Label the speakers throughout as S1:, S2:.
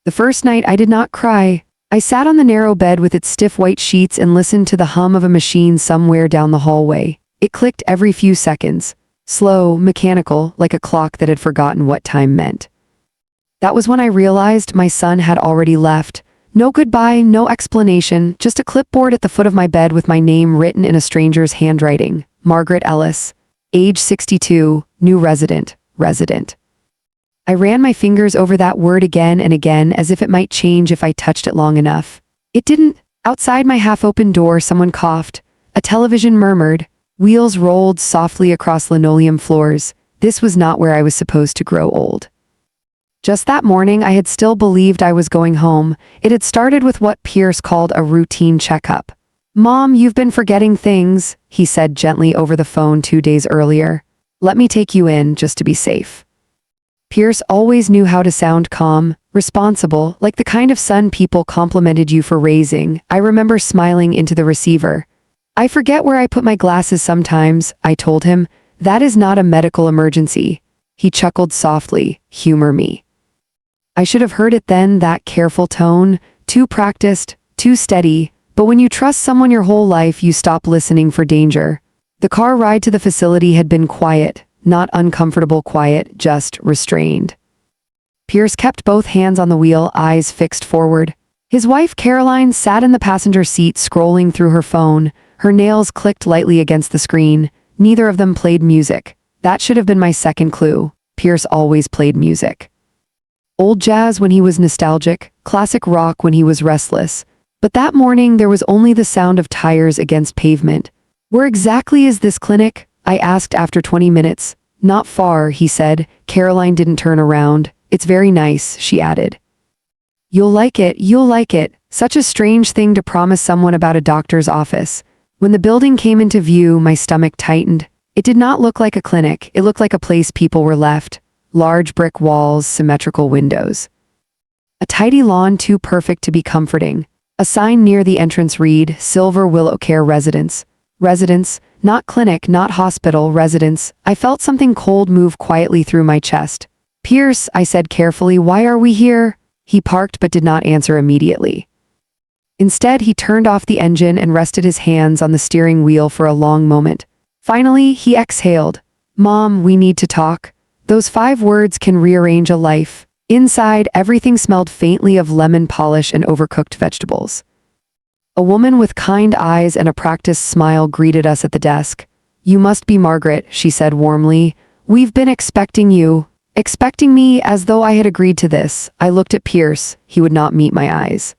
S1: The first night I did not cry. I sat on the narrow bed with its stiff white sheets and listened to the hum of a machine somewhere down the hallway. It clicked every few seconds. Slow, mechanical, like a clock that had forgotten what time meant. That was when I realized my son had already left. No goodbye, no explanation, just a clipboard at the foot of my bed with my name written in a stranger's handwriting. Margaret Ellis. Age 62, new resident. I ran my fingers over that word again and again as if it might change if I touched it long enough. It didn't. Outside my half-open door, someone coughed. A television murmured. Wheels rolled softly across linoleum floors. This was not where I was supposed to grow old. Just that morning, I had still believed I was going home. It had started with what Pierce called a routine checkup. "Mom, you've been forgetting things," he said gently over the phone 2 days earlier. "Let me take you in, just to be safe." Pierce always knew how to sound calm, responsible, like the kind of son people complimented you for raising. I remember smiling into the receiver. "I forget where I put my glasses sometimes," I told him. "That is not a medical emergency." He chuckled softly. "Humor me." I should have heard it then, that careful tone, too practiced, too steady, but when you trust someone your whole life, you stop listening for danger. The car ride to the facility had been quiet, not uncomfortable quiet, just restrained. Pierce kept both hands on the wheel, eyes fixed forward. His wife, Caroline, sat in the passenger seat scrolling through her phone. Her nails clicked lightly against the screen. Neither of them played music. That should have been my second clue. Pierce always played music. Old jazz when he was nostalgic, classic rock when he was restless. But that morning there was only the sound of tires against pavement. "Where exactly is this clinic?" I asked after 20 minutes. "Not far," he said. Caroline didn't turn around. "It's very nice," she added. You'll like it. Such a strange thing to promise someone about a doctor's office. When the building came into view, my stomach tightened. It did not look like a clinic. It looked like a place people were left. Large brick walls, symmetrical windows. A tidy lawn too perfect to be comforting. A sign near the entrance read, Silver Willow Care Residence. Residence, not clinic, not hospital, residence. I felt something cold move quietly through my chest. "Pierce," I said carefully, "why are we here?" He parked but did not answer immediately. Instead, he turned off the engine and rested his hands on the steering wheel for a long moment. Finally, he exhaled. "Mom, we need to talk." Those 5 words can rearrange a life. Inside, everything smelled faintly of lemon polish and overcooked vegetables. A woman with kind eyes and a practiced smile greeted us at the desk. "You must be Margaret," she said warmly. "We've been expecting you." Expecting me, as though I had agreed to this. I looked at Pierce. He would not meet my eyes.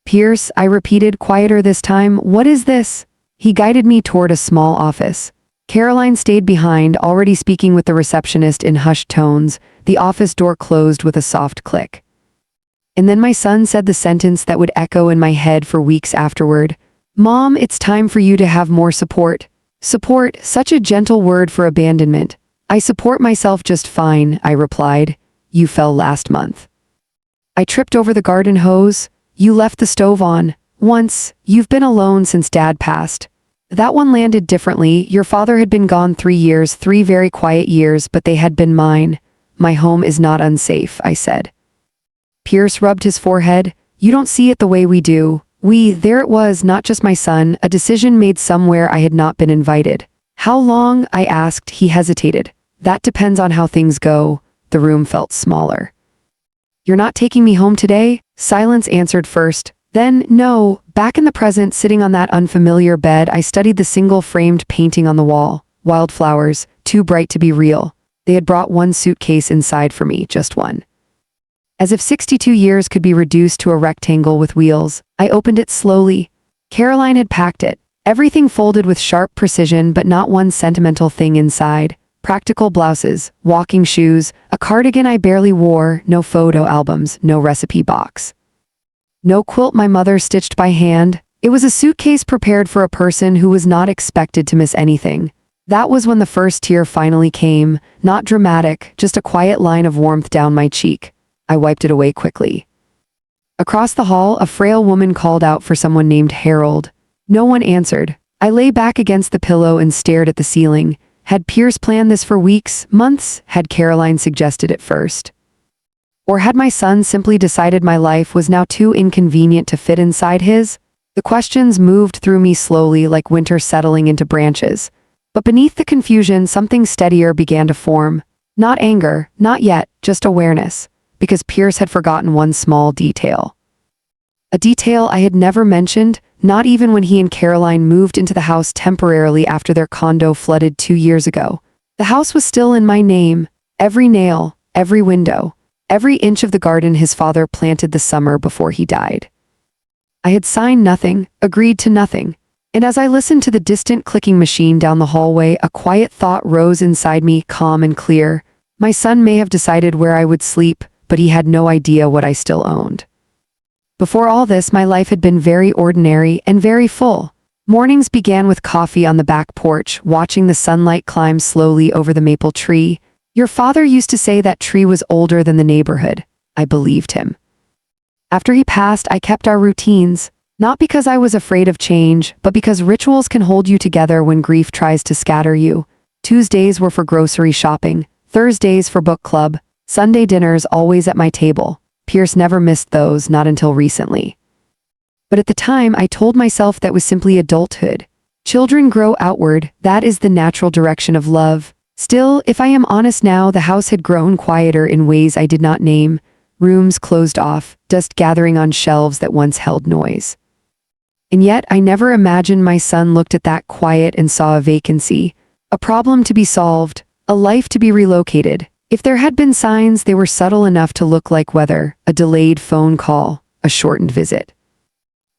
S1: "Pierce," I repeated, quieter this time, "what is this?" He guided me toward a small office. Caroline stayed behind, already speaking with the receptionist in hushed tones. The office door closed with a soft click. And then my son said the sentence that would echo in my head for weeks afterward. "Mom, it's time for you to have more support." Support, such a gentle word for abandonment. "I support myself just fine," I replied. "You fell last month." I tripped over the garden hose. "You left the stove on. Once. You've been alone since Dad passed." That one landed differently. Your father had been gone 3 years, 3 very quiet years, but they had been mine. "My home is not unsafe," I said. Pierce rubbed his forehead. "You don't see it the way we do. There it was, not just my son, a decision made somewhere I had not been invited." "How long?" I asked. He hesitated. "That depends on how things go." The room felt smaller. "You're not taking me home today?" Silence answered first. Then, no. Back in the present, sitting on that unfamiliar bed, I studied the single-framed painting on the wall. Wildflowers, too bright to be real. They had brought one suitcase inside for me, just one. As if 62 years could be reduced to a rectangle with wheels, I opened it slowly. Caroline had packed it. Everything folded with sharp precision, but not one sentimental thing inside. Practical blouses, walking shoes, a cardigan I barely wore, no photo albums, no recipe box. No quilt my mother stitched by hand. It was a suitcase prepared for a person who was not expected to miss anything. That was when the first tear finally came, not dramatic, just a quiet line of warmth down my cheek. I wiped it away quickly. Across the hall, a frail woman called out for someone named Harold. No one answered. I lay back against the pillow and stared at the ceiling. Had Pierce planned this for weeks, months? Had Caroline suggested it first? Or had my son simply decided my life was now too inconvenient to fit inside his? The questions moved through me slowly like winter settling into branches. But beneath the confusion, something steadier began to form. Not anger, not yet, just awareness. Because Pierce had forgotten one small detail. A detail I had never mentioned, not even when he and Caroline moved into the house temporarily after their condo flooded 2 years ago. The house was still in my name. Every nail, every window, every inch of the garden his father planted the summer before he died. I had signed nothing, agreed to nothing. And as I listened to the distant clicking machine down the hallway, a quiet thought rose inside me, calm and clear. My son may have decided where I would sleep, but he had no idea what I still owned. Before all this, my life had been very ordinary and very full. Mornings began with coffee on the back porch, watching the sunlight climb slowly over the maple tree. Your father used to say that tree was older than the neighborhood. I believed him. After he passed, I kept our routines, not because I was afraid of change, but because rituals can hold you together when grief tries to scatter you. Tuesdays were for grocery shopping, Thursdays for book club, Sunday dinners always at my table. Pierce never missed those, not until recently. But at the time, I told myself that was simply adulthood. Children grow outward, that is the natural direction of love. Still, if I am honest now, the house had grown quieter in ways I did not name. Rooms closed off, dust gathering on shelves that once held noise. And yet, I never imagined my son looked at that quiet and saw a vacancy, a problem to be solved, a life to be relocated. If there had been signs, they were subtle enough to look like weather, a delayed phone call, a shortened visit.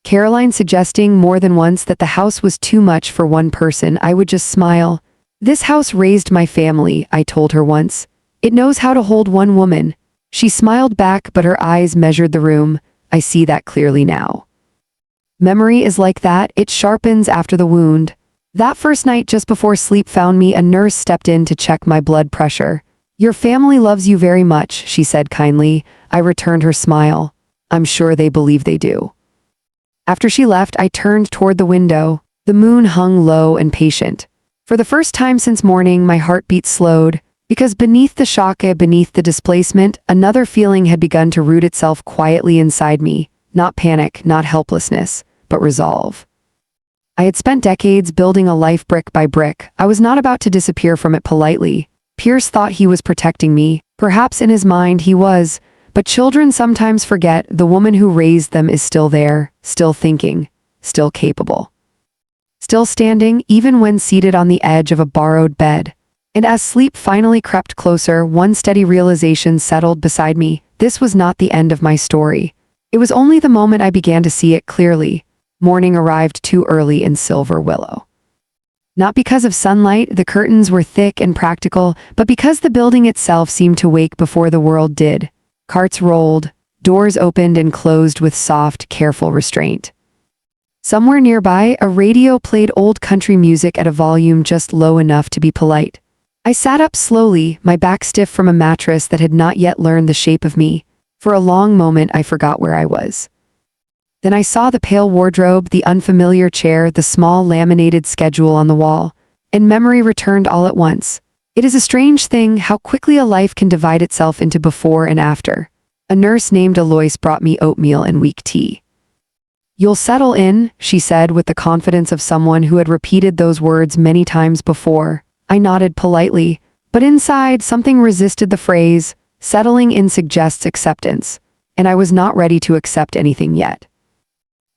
S1: Caroline suggesting more than once that the house was too much for one person, I would just smile. This house raised my family, I told her once. It knows how to hold one woman. She smiled back, but her eyes measured the room. I see that clearly now. Memory is like that, it sharpens after the wound. That first night just before sleep found me, a nurse stepped in to check my blood pressure. Your family loves you very much, she said kindly. I returned her smile. I'm sure they believe they do. After she left, I turned toward the window. The moon hung low and patient. For the first time since morning, my heartbeat slowed, because beneath the shock, beneath the displacement, another feeling had begun to root itself quietly inside me. Not panic, not helplessness, but resolve. I had spent decades building a life brick by brick. I was not about to disappear from it politely. Pierce thought he was protecting me. Perhaps in his mind he was, but children sometimes forget the woman who raised them is still there, still thinking, still capable. Still standing, even when seated on the edge of a borrowed bed. And as sleep finally crept closer, one steady realization settled beside me. This was not the end of my story. It was only the moment I began to see it clearly. Morning arrived too early in Silver Willow. Not because of sunlight, the curtains were thick and practical, but because the building itself seemed to wake before the world did. Carts rolled, doors opened and closed with soft, careful restraint. Somewhere nearby, a radio played old country music at a volume just low enough to be polite. I sat up slowly, my back stiff from a mattress that had not yet learned the shape of me. For a long moment, I forgot where I was. Then I saw the pale wardrobe, the unfamiliar chair, the small laminated schedule on the wall, and memory returned all at once. It is a strange thing how quickly a life can divide itself into before and after. A nurse named Alois brought me oatmeal and weak tea. You'll settle in, she said with the confidence of someone who had repeated those words many times before. I nodded politely, but inside something resisted the phrase. Settling in suggests acceptance, and I was not ready to accept anything yet.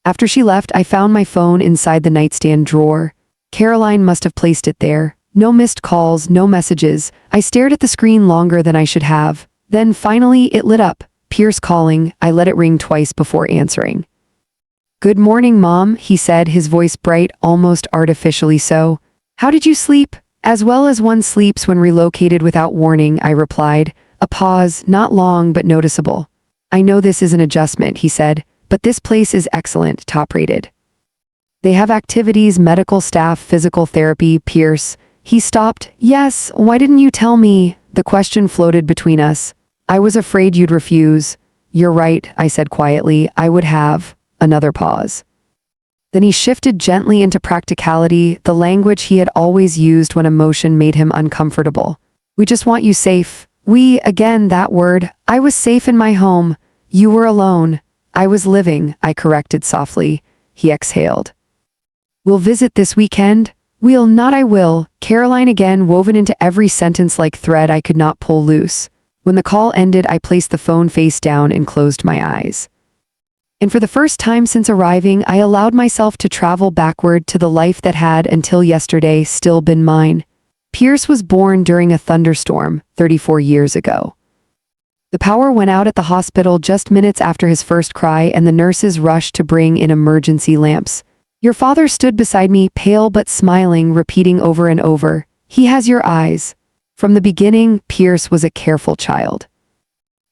S1: After she left, I found my phone inside the nightstand drawer. Caroline must have placed it there. No missed calls, no messages. I stared at the screen longer than I should have. Then finally it lit up. Pierce calling. I let it ring twice before answering. Good morning, Mom, he said, his voice bright, almost artificially so. How did you sleep? As well as one sleeps when relocated without warning, I replied. A pause, not long but noticeable. I know this is an adjustment, he said, but this place is excellent, top-rated. They have activities, medical staff, physical therapy, Pierce. He stopped. Yes, why didn't you tell me? The question floated between us. I was afraid you'd refuse. You're right, I said quietly. I would have. Another pause. Then he shifted gently into practicality, the language he had always used when emotion made him uncomfortable. We just want you safe. We, again, that word. I was safe in my home. You were alone. I was living, I corrected softly. He exhaled. We'll visit this weekend? We'll not I will, Caroline again woven into every sentence like thread I could not pull loose. When the call ended, I placed the phone face down and closed my eyes. And for the first time since arriving, I allowed myself to travel backward to the life that had, until yesterday, still been mine. Pierce was born during a thunderstorm, 34 years ago. The power went out at the hospital just minutes after his first cry, and the nurses rushed to bring in emergency lamps. Your father stood beside me, pale but smiling, repeating over and over, "He has your eyes." From the beginning, Pierce was a careful child.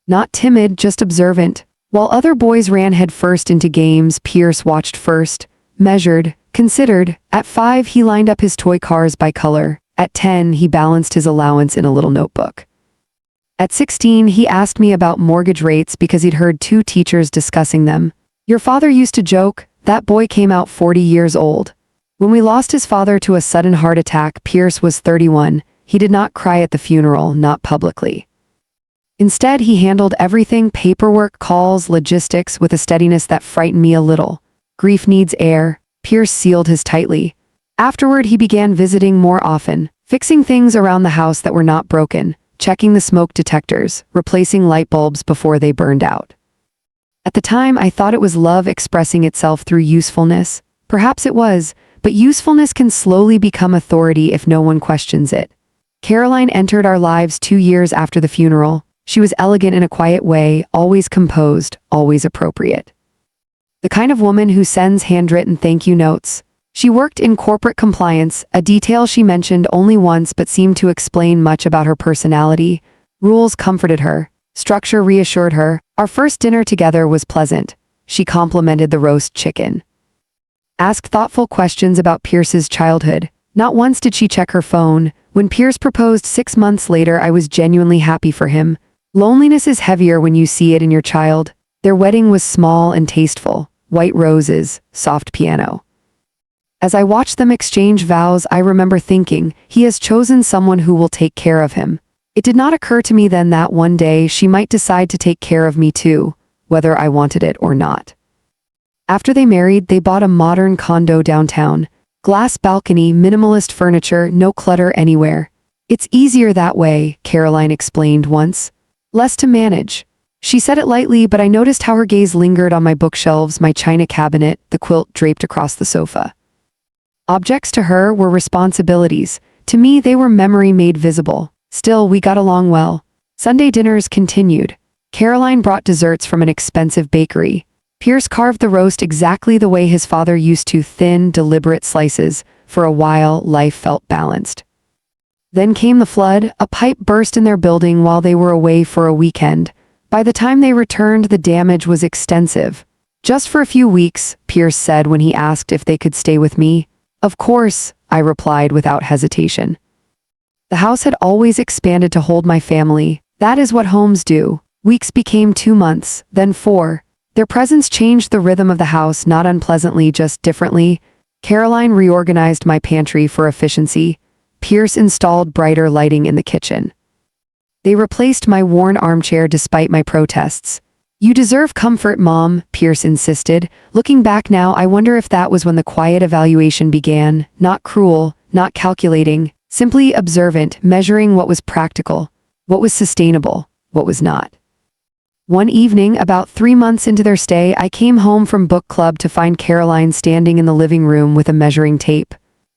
S1: Not timid, just observant. While other boys ran headfirst into games, Pierce watched first, measured, considered. At 5, he lined up his toy cars by color. At 10, he balanced his allowance in a little notebook. At 16, he asked me about mortgage rates because he'd heard 2 teachers discussing them. Your father used to joke, that boy came out 40 years old. When we lost his father to a sudden heart attack, Pierce was 31. He did not cry at the funeral, not publicly. Instead, he handled everything, paperwork, calls, logistics, with a steadiness that frightened me a little. Grief needs air. Pierce sealed his tightly. Afterward, he began visiting more often, fixing things around the house that were not broken, checking the smoke detectors, replacing light bulbs before they burned out. At the time, I thought it was love expressing itself through usefulness. Perhaps it was, but usefulness can slowly become authority if no one questions it. Caroline entered our lives 2 years after the funeral. She was elegant in a quiet way, always composed, always appropriate. The kind of woman who sends handwritten thank you notes. She worked in corporate compliance, a detail she mentioned only once but seemed to explain much about her personality. Rules comforted her. Structure reassured her. Our first dinner together was pleasant. She complimented the roast chicken. Asked thoughtful questions about Pierce's childhood. Not once did she check her phone. When Pierce proposed 6 months later, I was genuinely happy for him. Loneliness is heavier when you see it in your child. Their wedding was small and tasteful. White roses, soft piano. As I watched them exchange vows, I remember thinking, he has chosen someone who will take care of him. It did not occur to me then that one day she might decide to take care of me too, whether I wanted it or not. After they married, they bought a modern condo downtown. Glass balcony, minimalist furniture, no clutter anywhere. It's easier that way, Caroline explained once. Less to manage. She said it lightly, but I noticed how her gaze lingered on my bookshelves, my china cabinet, the quilt draped across the sofa. Objects to her were responsibilities. To me, they were memory made visible. Still, we got along well. Sunday dinners continued. Caroline brought desserts from an expensive bakery. Pierce carved the roast exactly the way his father used to, thin, deliberate slices. For a while, life felt balanced. Then came the flood. A pipe burst in their building while they were away for a weekend. By the time they returned, the damage was extensive. Just for a few weeks, Pierce said when he asked if they could stay with me. Of course, I replied without hesitation. The house had always expanded to hold my family. That is what homes do. Weeks became 2 months, then 4. Their presence changed the rhythm of the house, not unpleasantly, just differently. Caroline reorganized my pantry for efficiency. Pierce installed brighter lighting in the kitchen. They replaced my worn armchair despite my protests. You deserve comfort, Mom, Pierce insisted. Looking back now, I wonder if that was when the quiet evaluation began. Not cruel, not calculating. Simply observant, measuring what was practical, what was sustainable, what was not. One evening, about 3 months into their stay, I came home from book club to find Caroline standing in the living room with a measuring tape.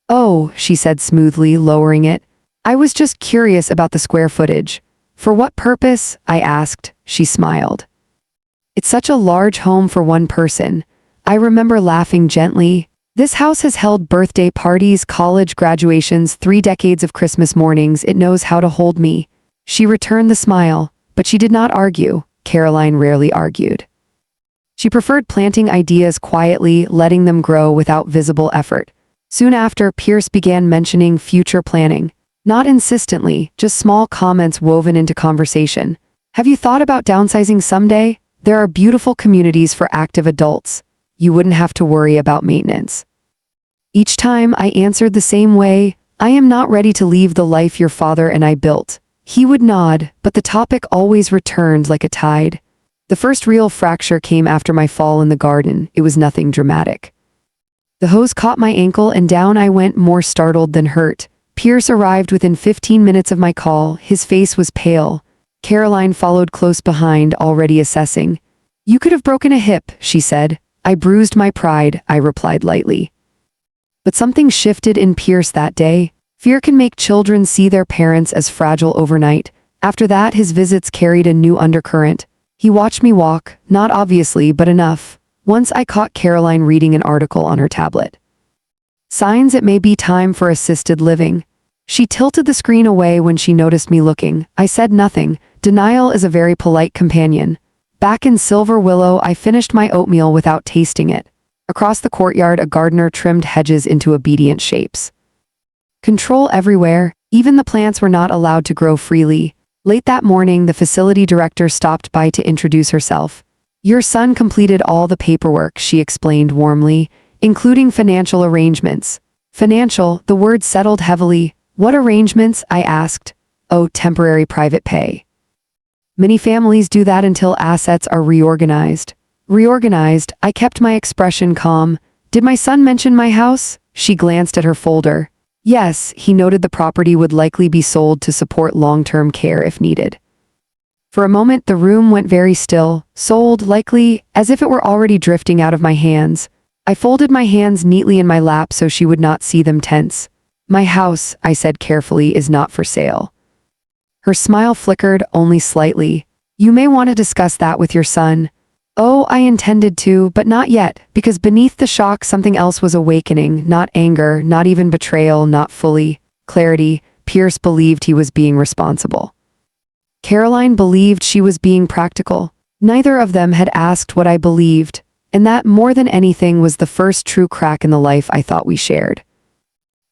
S1: Oh, she said smoothly, lowering it. I was just curious about the square footage. For what purpose? I asked. She smiled. It's such a large home for one person. I remember laughing gently. This house has held birthday parties, college graduations, 3 decades of Christmas mornings. It knows how to hold me. She returned the smile, but she did not argue. Caroline rarely argued. She preferred planting ideas quietly, letting them grow without visible effort. Soon after, Pierce began mentioning future planning. Not insistently, just small comments woven into conversation. Have you thought about downsizing someday? There are beautiful communities for active adults. You wouldn't have to worry about maintenance. Each time I answered the same way, I am not ready to leave the life your father and I built. He would nod, but the topic always returned like a tide. The first real fracture came after my fall in the garden. It was nothing dramatic. The hose caught my ankle and down I went, more startled than hurt. Pierce arrived within 15 minutes of my call. His face was pale. Caroline followed close behind, already assessing. "You could have broken a hip," she said. "I bruised my pride," I replied lightly. But something shifted in Pierce that day. Fear can make children see their parents as fragile overnight. After that, his visits carried a new undercurrent. He watched me walk, not obviously, but enough. Once I caught Caroline reading an article on her tablet. Signs it may be time for assisted living. She tilted the screen away when she noticed me looking. I said nothing. Denial is a very polite companion. Back in Silver Willow, I finished my oatmeal without tasting it. Across the courtyard, a gardener trimmed hedges into obedient shapes. Control everywhere. Even the plants were not allowed to grow freely. Late that morning, the facility director stopped by to introduce herself. "Your son completed all the paperwork," she explained warmly, "including financial arrangements." Financial, the word settled heavily. "What arrangements?" I asked. "Oh, temporary private pay. Many families do that until assets are reorganized." Reorganized, I kept my expression calm. "Did my son mention my house?" She glanced at her folder. "Yes," he noted, "the property would likely be sold to support long-term care if needed." For a moment, the room went very still. Sold, likely, as if it were already drifting out of my hands. I folded my hands neatly in my lap so she would not see them tense. "My house," I said carefully, "is not for sale." Her smile flickered, only slightly. "You may want to discuss that with your son." Oh, I intended to, but not yet, because beneath the shock something else was awakening, not anger, not even betrayal, not fully. Clarity. Pierce believed he was being responsible. Caroline believed she was being practical. Neither of them had asked what I believed, and that, more than anything, was the first true crack in the life I thought we shared.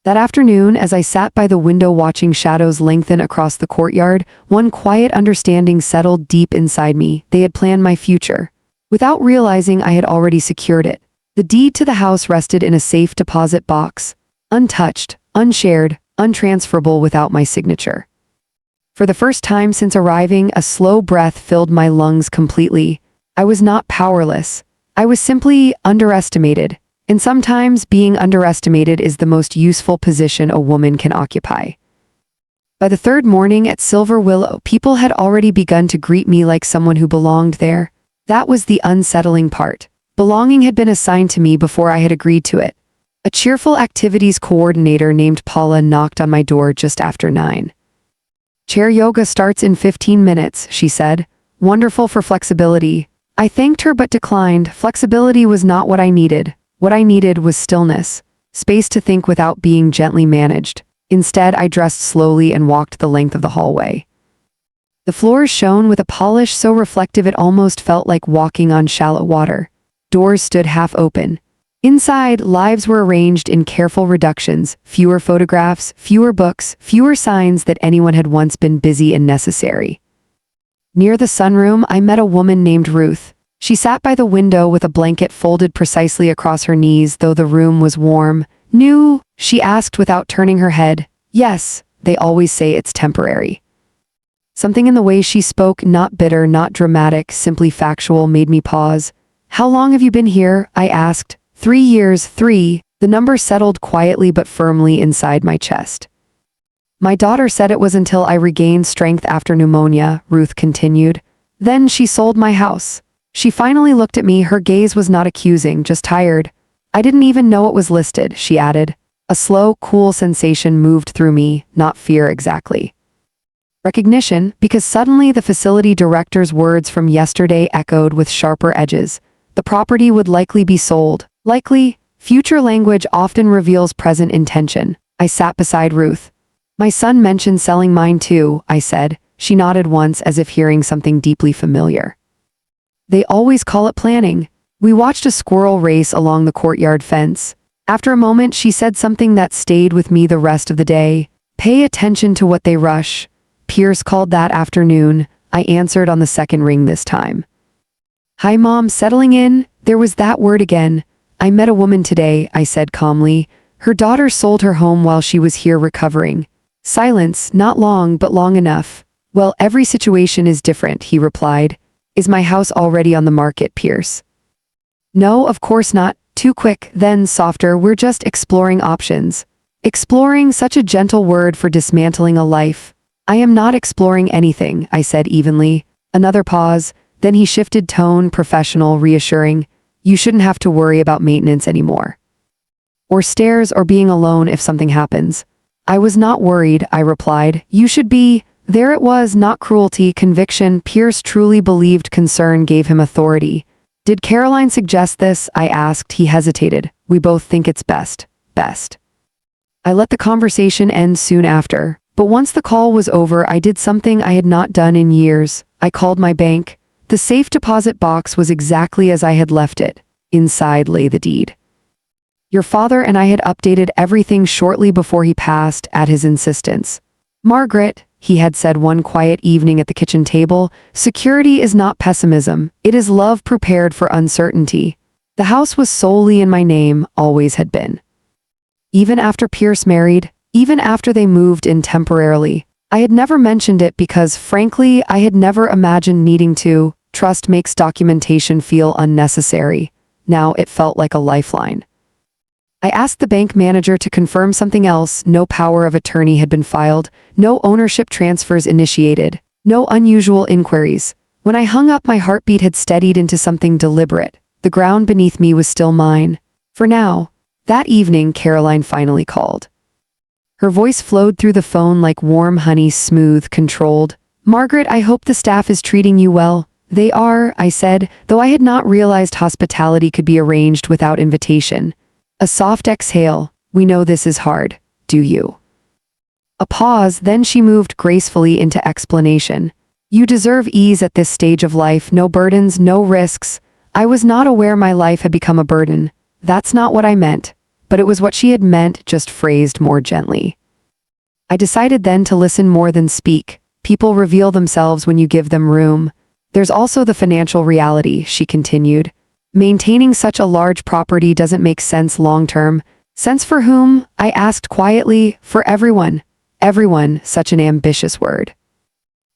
S1: That afternoon, as I sat by the window watching shadows lengthen across the courtyard, one quiet understanding settled deep inside me. They had planned my future. Without realizing, I had already secured it. The deed to the house rested in a safe deposit box, untouched, unshared, untransferable without my signature. For the first time since arriving, a slow breath filled my lungs completely. I was not powerless. I was simply underestimated. And sometimes being underestimated is the most useful position a woman can occupy. By the third morning at Silver Willow, people had already begun to greet me like someone who belonged there. That was the unsettling part. Belonging had been assigned to me before I had agreed to it. A cheerful activities coordinator named Paula knocked on my door just after 9. "Chair yoga starts in 15 minutes, she said. "Wonderful for flexibility." I thanked her but declined. Flexibility was not what I needed. What I needed was stillness, space to think without being gently managed. Instead, I dressed slowly and walked the length of the hallway. The floors shone with a polish so reflective it almost felt like walking on shallow water. Doors stood half open. Inside, lives were arranged in careful reductions, fewer photographs, fewer books, fewer signs that anyone had once been busy and necessary. Near the sunroom, I met a woman named Ruth. She sat by the window with a blanket folded precisely across her knees, though the room was warm. "New?" she asked without turning her head. "Yes, they always say it's temporary." Something in the way she spoke, not bitter, not dramatic, simply factual, made me pause. "How long have you been here?" I asked. 3 years, 3. The number settled quietly but firmly inside my chest. "My daughter said it was until I regained strength after pneumonia," Ruth continued. "Then she sold my house." She finally looked at me, her gaze was not accusing, just tired. "I didn't even know it was listed," she added. A slow, cool sensation moved through me, not fear exactly. Recognition, because suddenly the facility director's words from yesterday echoed with sharper edges. The property would likely be sold. Likely. Future language often reveals present intention. I sat beside Ruth. "My son mentioned selling mine too," I said. She nodded once as if hearing something deeply familiar. "They always call it planning." We watched a squirrel race along the courtyard fence. After a moment, she said something that stayed with me the rest of the day. "Pay attention to what they rush." Pierce called that afternoon. I answered on the second ring this time. "Hi, Mom, settling in?" There was that word again. "I met a woman today," I said calmly. "Her daughter sold her home while she was here recovering. Silence, not long, but long enough. Well, every situation is different, he replied. Is my house already on the market, Pierce? No, of course not. Too quick, then softer, we're just exploring options. Exploring, such a gentle word for dismantling a life. I am not exploring anything, I said evenly. Another pause, then he shifted tone, professional, reassuring. You shouldn't have to worry about maintenance anymore. Or stairs or being alone if something happens. I was not worried, I replied. You should be. There it was, not cruelty, conviction. Pierce truly believed concern gave him authority. Did Caroline suggest this? I asked. He hesitated. We both think it's best. Best. I let the conversation end soon after. But once the call was over, I did something I had not done in years. I called my bank. The safe deposit box was exactly as I had left it. Inside lay the deed. Your father and I had updated everything shortly before he passed at his insistence. Margaret, he had said one quiet evening at the kitchen table, security is not pessimism, it is love prepared for uncertainty. The house was solely in my name, always had been. Even after Pierce married, even after they moved in temporarily, I had never mentioned it because, frankly, I had never imagined needing to. Trust makes documentation feel unnecessary. Now it felt like a lifeline. I asked the bank manager to confirm something else. No power of attorney had been filed, no ownership transfers initiated, no unusual inquiries. When I hung up, my heartbeat had steadied into something deliberate. The ground beneath me was still mine. For now. That evening, Caroline finally called. Her voice flowed through the phone like warm honey, smooth, controlled. Margaret, I hope the staff is treating you well. They are, I said, though I had not realized hospitality could be arranged without invitation. A soft exhale. We know this is hard, do you? A pause, then she moved gracefully into explanation. You deserve ease at this stage of life, no burdens, no risks. I was not aware my life had become a burden. That's not what I meant, but it was what she had meant, just phrased more gently. I decided then to listen more than speak. People reveal themselves when you give them room. There's also the financial reality, she continued. Maintaining such a large property doesn't make sense long-term. Sense for whom? I asked quietly. For everyone. Everyone, such an ambitious word.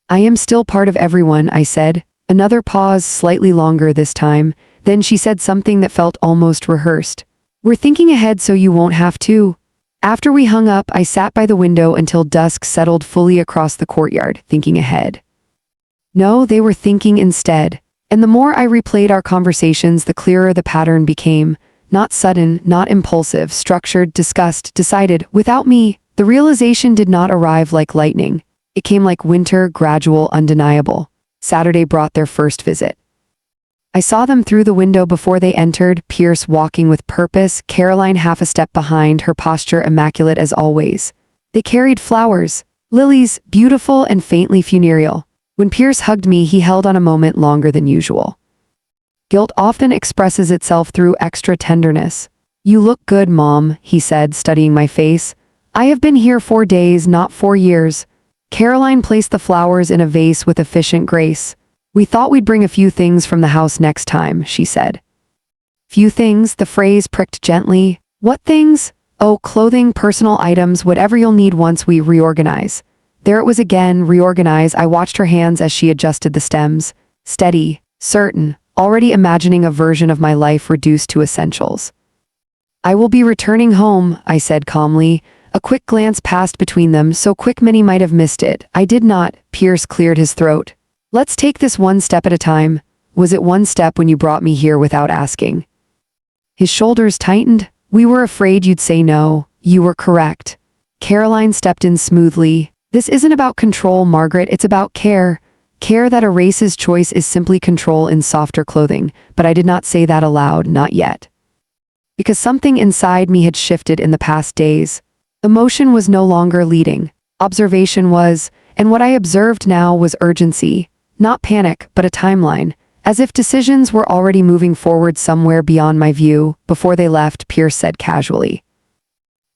S1: I am still part of everyone, I said. Another pause, slightly longer this time. Then she said something that felt almost rehearsed. We're thinking ahead so you won't have to. After we hung up, I sat by the window until dusk settled fully across the courtyard, thinking ahead. No, they were thinking instead. And the more I replayed our conversations, the clearer the pattern became. Not sudden, not impulsive, structured, discussed, decided, without me. The realization did not arrive like lightning. It came like winter, gradual, undeniable. Saturday brought their first visit. I saw them through the window before they entered, Pierce walking with purpose, Caroline half a step behind, her posture immaculate as always. They carried flowers, lilies, beautiful and faintly funereal. When Pierce hugged me, he held on a moment longer than usual. Guilt often expresses itself through extra tenderness. You look good, Mom, he said, studying my face. I have been here 4 days, not 4 years. Caroline placed the flowers in a vase with efficient grace. We thought we'd bring a few things from the house next time, she said. Few things, the phrase pricked gently. What things? Oh, clothing, personal items, whatever you'll need once we reorganize. There it was again, reorganize. I watched her hands as she adjusted the stems. Steady, certain, already imagining a version of my life reduced to essentials. I will be returning home, I said calmly. A quick glance passed between them, so quick many might have missed it. I did not. Pierce cleared his throat. Let's take this one step at a time. Was it one step when you brought me here without asking? His shoulders tightened. We were afraid you'd say no. You were correct. Caroline stepped in smoothly. This isn't about control, Margaret, it's about care. Care that erases choice is simply control in softer clothing, but I did not say that aloud, not yet. Because something inside me had shifted in the past days. Emotion was no longer leading. Observation was, and what I observed now was urgency. Not panic, but a timeline, as if decisions were already moving forward somewhere beyond my view. Before they left, Pierce said casually.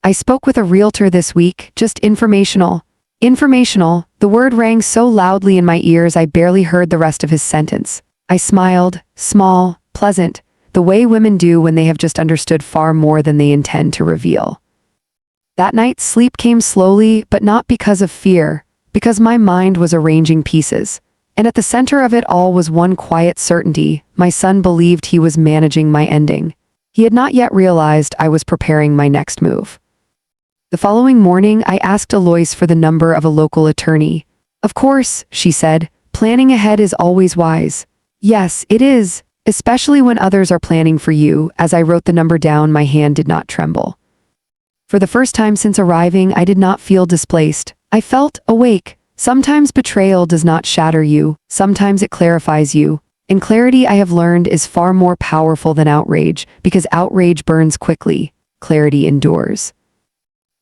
S1: I spoke with a realtor this week, just informational. Informational, the word rang so loudly in my ears I barely heard the rest of his sentence. I smiled, small, pleasant, the way women do when they have just understood far more than they intend to reveal. That night, sleep came slowly, but not because of fear, because my mind was arranging pieces. And at the center of it all was one quiet certainty: my son believed he was managing my ending. He had not yet realized I was preparing my next move. The following morning, I asked Alois for the number of a local attorney. "Of course," she said, "planning ahead is always wise." "Yes, it is, especially when others are planning for you." As I wrote the number down, my hand did not tremble. For the first time since arriving, I did not feel displaced. I felt awake. Sometimes betrayal does not shatter you, sometimes it clarifies you. And clarity, I have learned, is far more powerful than outrage, because outrage burns quickly, clarity endures.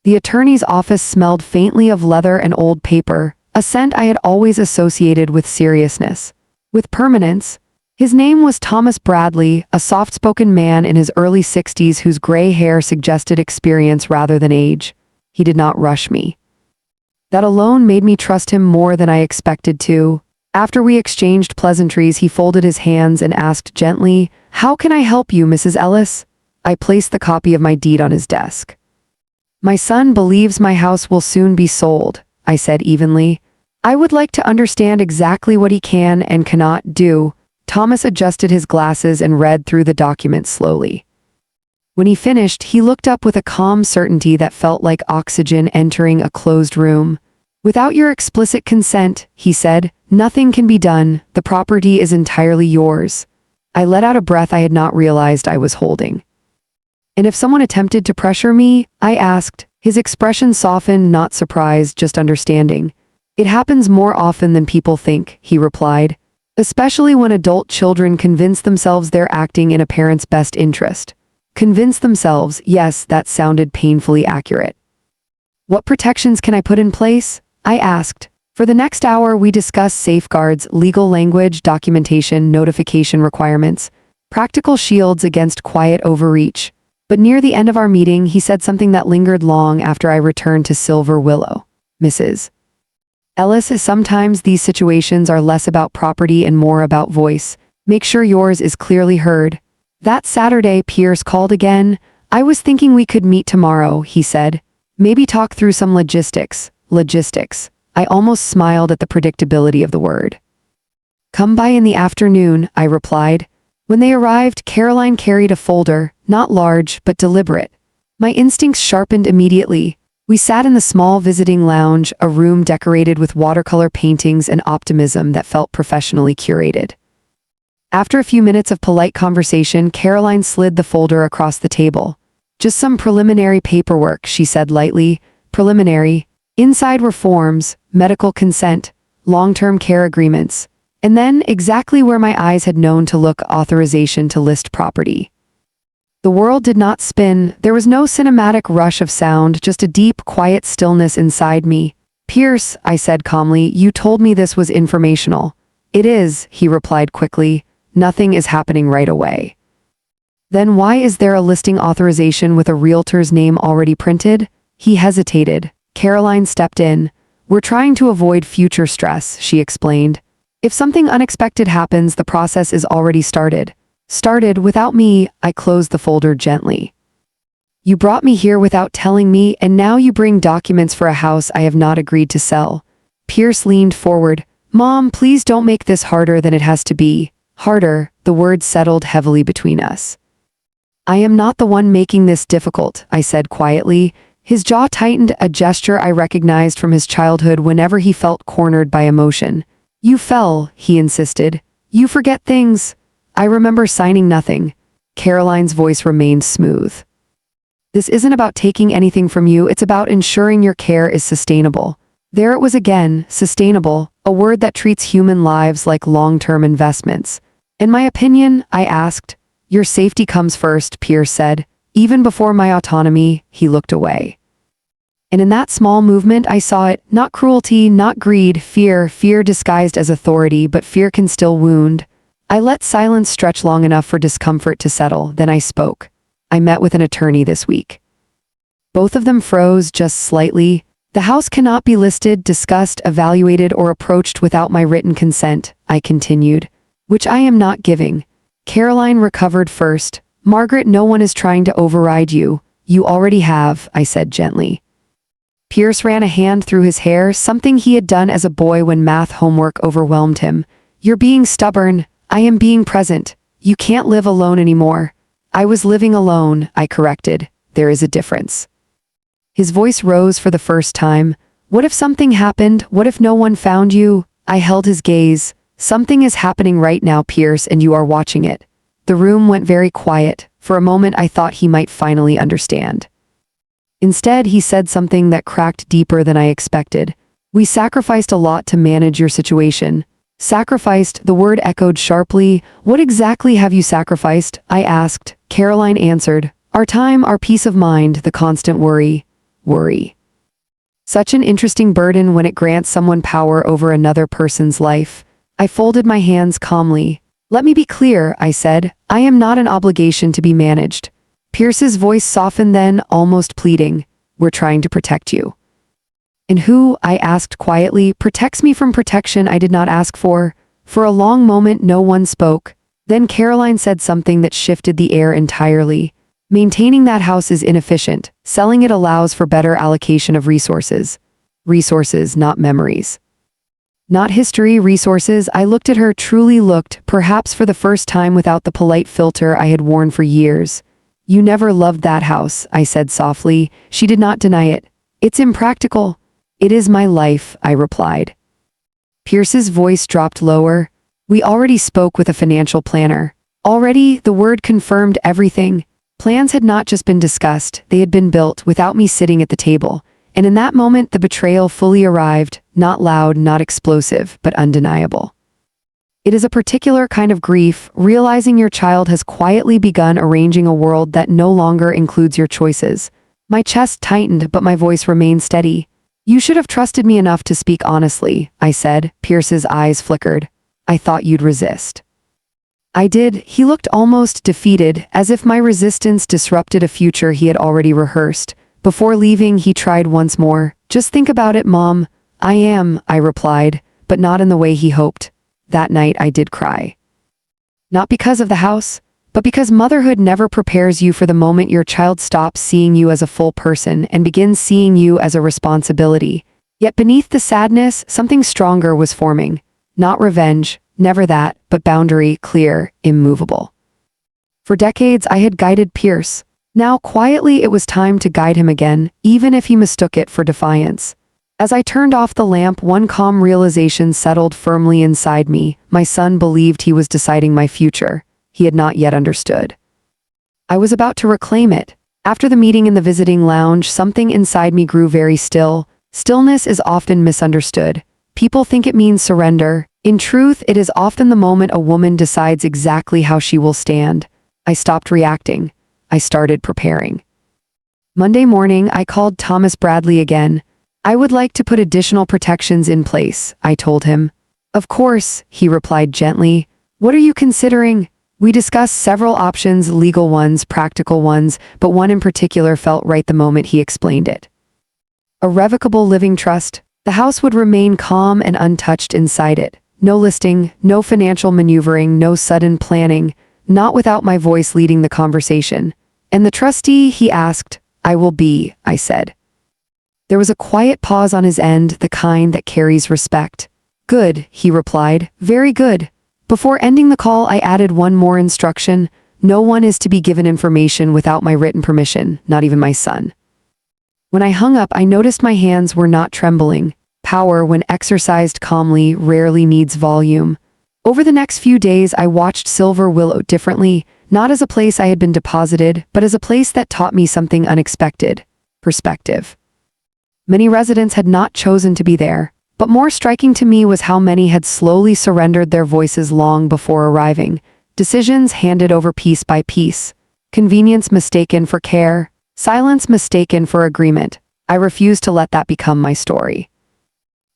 S1: The attorney's office smelled faintly of leather and old paper, a scent I had always associated with seriousness, with permanence. His name was Thomas Bradley, a soft-spoken man in his early 60s whose gray hair suggested experience rather than age. He did not rush me. That alone made me trust him more than I expected to. After we exchanged pleasantries, he folded his hands and asked gently, "How can I help you, Mrs. Ellis?" I placed the copy of my deed on his desk. "My son believes my house will soon be sold," I said evenly. "I would like to understand exactly what he can and cannot do." Thomas adjusted his glasses and read through the document slowly. When he finished, he looked up with a calm certainty that felt like oxygen entering a closed room. "Without your explicit consent," he said, "nothing can be done. The property is entirely yours." I let out a breath I had not realized I was holding. "And if someone attempted to pressure me?" I asked. His expression softened, not surprise, just understanding. "It happens more often than people think," he replied. "Especially when adult children convince themselves they're acting in a parent's best interest." Convince themselves, yes, that sounded painfully accurate. "What protections can I put in place?" I asked. For the next hour, we discussed safeguards, legal language, documentation, notification requirements, practical shields against quiet overreach. But near the end of our meeting, he said something that lingered long after I returned to Silver Willow. "Mrs. Ellis, sometimes these situations are less about property and more about voice. Make sure yours is clearly heard." That Saturday, Pierce called again. "I was thinking we could meet tomorrow," he said. "Maybe talk through some logistics." Logistics. I almost smiled at the predictability of the word. "Come by in the afternoon," I replied. When they arrived, Caroline carried a folder, not large, but deliberate. My instincts sharpened immediately. We sat in the small visiting lounge, a room decorated with watercolor paintings and optimism that felt professionally curated. After a few minutes of polite conversation, Caroline slid the folder across the table. "Just some preliminary paperwork," she said lightly. "Preliminary. Inside were forms, medical consent, long-term care agreements, and then, exactly where my eyes had known to look, authorization to list property." The world did not spin. There was no cinematic rush of sound, just a deep, quiet stillness inside me. "Pierce," I said calmly, "you told me this was informational." "It is," he replied quickly. "Nothing is happening right away." "Then why is there a listing authorization with a realtor's name already printed?" He hesitated. Caroline stepped in. "We're trying to avoid future stress," she explained. "If something unexpected happens, the process is already started." "Started without me," I closed the folder gently. "You brought me here without telling me, and now you bring documents for a house I have not agreed to sell." Pierce leaned forward. "Mom, please don't make this harder than it has to be." "Harder," the words settled heavily between us. "I am not the one making this difficult," I said quietly. His jaw tightened, a gesture I recognized from his childhood whenever he felt cornered by emotion. "You fell," he insisted. "You forget things." "I remember signing nothing." Caroline's voice remained smooth. "This isn't about taking anything from you, it's about ensuring your care is sustainable." There it was again, sustainable, a word that treats human lives like long-term investments. "In my opinion," I asked. "Your safety comes first," Pierce said. "Even before my autonomy." He looked away. And in that small movement I saw it, not cruelty, not greed, fear, fear disguised as authority, but fear can still wound. I let silence stretch long enough for discomfort to settle, then I spoke. "I met with an attorney this week." Both of them froze just slightly. "The house cannot be listed, discussed, evaluated, or approached without my written consent," I continued, "which I am not giving." Caroline recovered first. "Margaret, no one is trying to override you. You already have," I said gently. Pierce ran a hand through his hair, something he had done as a boy when math homework overwhelmed him. You're being stubborn. I am being present. You can't live alone anymore. I was living alone, I corrected. There is a difference. His voice rose for the first time. What if something happened? What if no one found you? I held his gaze. Something is happening right now, Pierce, and you are watching it. The room went very quiet. For a moment I thought he might finally understand. Instead, he said something that cracked deeper than I expected. We sacrificed a lot to manage your situation. Sacrificed, the word echoed sharply. What exactly have you sacrificed? I asked. Caroline answered. Our time, our peace of mind, the constant worry. Worry. Such an interesting burden when it grants someone power over another person's life. I folded my hands calmly. Let me be clear, I said. I am not an obligation to be managed. Pierce's voice softened then, almost pleading. We're trying to protect you. And who, I asked quietly, protects me from protection I did not ask for? For a long moment no one spoke. Then Caroline said something that shifted the air entirely. Maintaining that house is inefficient. Selling it allows for better allocation of resources. Resources, not memories. Not history, resources. I looked at her, truly looked, perhaps for the first time without the polite filter I had worn for years. You never loved that house, I said softly. She did not deny it. It's impractical. It is my life, I replied. Pierce's voice dropped lower. We already spoke with a financial planner. Already, the word confirmed everything. Plans had not just been discussed, they had been built without me sitting at the table. And in that moment the betrayal fully arrived, not loud, not explosive, but undeniable. It is a particular kind of grief, realizing your child has quietly begun arranging a world that no longer includes your choices. My chest tightened, but my voice remained steady. You should have trusted me enough to speak honestly, I said. Pierce's eyes flickered. I thought you'd resist. I did. He looked almost defeated, as if my resistance disrupted a future he had already rehearsed. Before leaving, he tried once more. Just think about it, Mom. I am, I replied, but not in the way he hoped. That night I did cry. Not because of the house, but because motherhood never prepares you for the moment your child stops seeing you as a full person and begins seeing you as a responsibility. Yet beneath the sadness, something stronger was forming. Not revenge, never that, but boundary, clear, immovable. For decades I had guided Pierce. Now quietly it was time to guide him again, even if he mistook it for defiance. As I turned off the lamp, one calm realization settled firmly inside me. My son believed he was deciding my future. He had not yet understood. I was about to reclaim it. After the meeting in the visiting lounge, something inside me grew very still. Stillness is often misunderstood. People think it means surrender. In truth, it is often the moment a woman decides exactly how she will stand. I stopped reacting. I started preparing. Monday morning, I called Thomas Bradley again. I would like to put additional protections in place, I told him. Of course, he replied gently. What are you considering? We discussed several options, legal ones, practical ones, but one in particular felt right the moment he explained it. A revocable living trust. The house would remain calm and untouched inside it. No listing, no financial maneuvering, no sudden planning, not without my voice leading the conversation. And the trustee, he asked. I will be, I said. There was a quiet pause on his end, the kind that carries respect. Good, he replied. Very good. Before ending the call, I added one more instruction. No one is to be given information without my written permission, not even my son. When I hung up, I noticed my hands were not trembling. Power, when exercised calmly, rarely needs volume. Over the next few days, I watched Silver Willow differently, not as a place I had been deposited, but as a place that taught me something unexpected. Perspective. Many residents had not chosen to be there, but more striking to me was how many had slowly surrendered their voices long before arriving. Decisions handed over piece by piece. Convenience mistaken for care. Silence mistaken for agreement. I refused to let that become my story.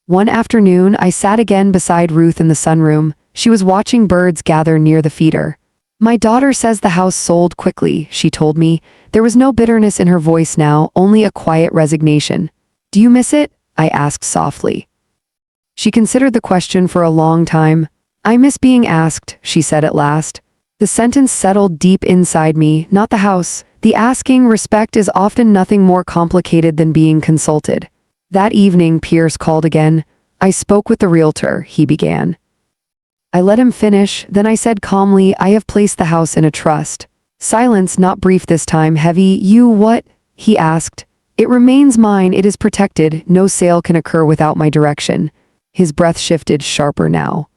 S1: One afternoon, I sat again beside Ruth in the sunroom. She was watching birds gather near the feeder. My daughter says the house sold quickly, she told me. There was no bitterness in her voice now, only a quiet resignation. Do you miss it? I asked softly. She considered the question for a long time. I miss being asked, she said at last. The sentence settled deep inside me, not the house. The asking, respect is often nothing more complicated than being consulted. That evening, Pierce called again. I spoke with the realtor, he began. I let him finish, then I said calmly, I have placed the house in a trust. Silence, not brief this time, heavy. You what? He asked. It remains mine, it is protected, no sale can occur without my direction. His breath shifted sharper now.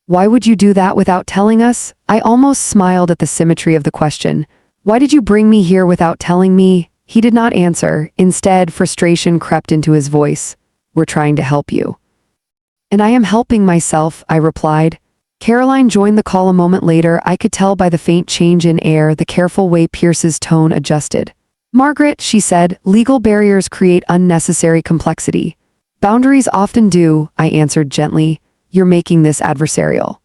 S1: Why would you do that without telling us? I almost smiled at the symmetry of the question. Why did you bring me here without telling me? He did not answer. Instead, frustration crept into his voice. We're trying to help you. And I am helping myself, I replied. Caroline joined the call a moment later. I could tell by the faint change in air, the careful way Pierce's tone adjusted. Margaret, she said, legal barriers create unnecessary complexity. Boundaries often do, I answered gently. You're making this adversarial.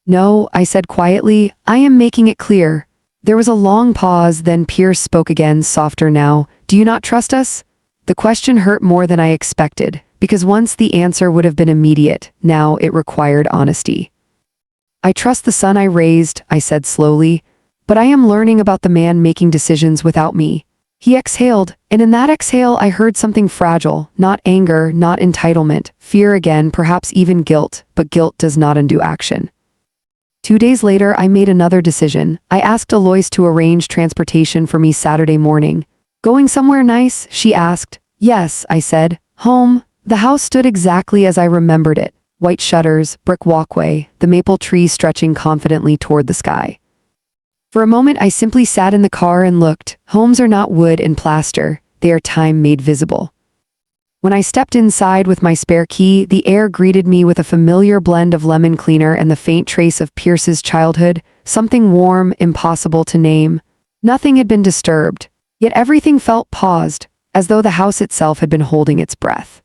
S1: No, I said quietly, I am making it clear. There was a long pause, then Pierce spoke again, softer now. Do you not trust us? The question hurt more than I expected, because once the answer would have been immediate, now it required honesty. I trust the son I raised, I said slowly, but I am learning about the man making decisions without me. He exhaled, and in that exhale I heard something fragile, not anger, not entitlement, fear again, perhaps even guilt, but guilt does not undo action. 2 days later, I made another decision. I asked Alois to arrange transportation for me Saturday morning. Going somewhere nice? She asked. Yes, I said. Home. The house stood exactly as I remembered it. White shutters, brick walkway, the maple tree stretching confidently toward the sky. For a moment I simply sat in the car and looked. Homes are not wood and plaster, they are time made visible. When I stepped inside with my spare key, the air greeted me with a familiar blend of lemon cleaner and the faint trace of Pierce's childhood, something warm, impossible to name. Nothing had been disturbed, yet everything felt paused, as though the house itself had been holding its breath.